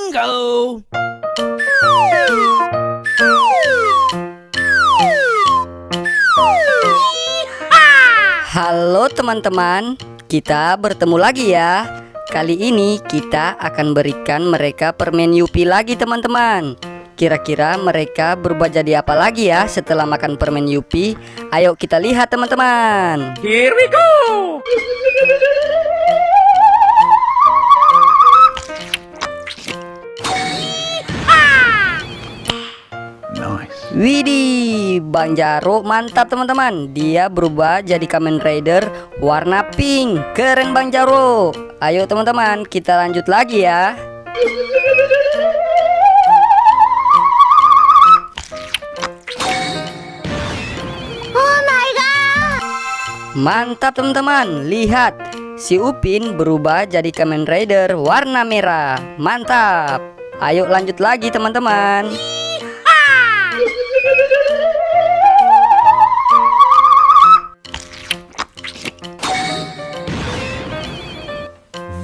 Bingo! Halo teman-teman, kita bertemu lagi ya. Kali ini kita akan berikan mereka permen Yupi lagi teman-teman. Kira-kira mereka berubah jadi apa lagi ya setelah makan permen Yupi? Ayo kita lihat teman-teman. Here we go! Widih, Bang Jaro mantap teman-teman. Dia berubah jadi Kamen Rider warna pink. Keren Bang Jaro. Ayo teman-teman, kita lanjut lagi ya. Oh my god. Mantap teman-teman. Lihat, si Upin berubah jadi Kamen Rider warna merah. Mantap. Ayo lanjut lagi teman-teman.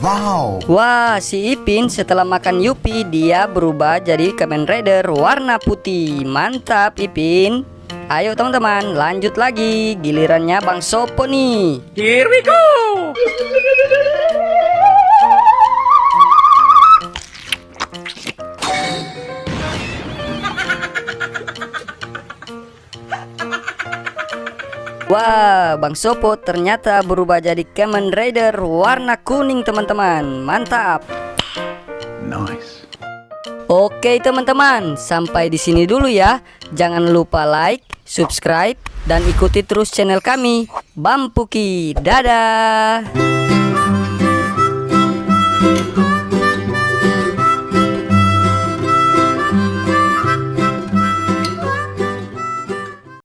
Wow. Wah, si Ipin setelah makan Yupi dia berubah jadi Kamen Rider warna putih. Mantap Ipin. Ayo teman-teman lanjut lagi. Gilirannya Bang Sopo nih. Here we go! Wah, Bang Sopo ternyata berubah jadi Kamen Rider warna kuning teman-teman. Mantap. Nice. Oke teman-teman, sampai di sini dulu ya. Jangan lupa like, subscribe, dan ikuti terus channel kami, Bampuki. Dadah.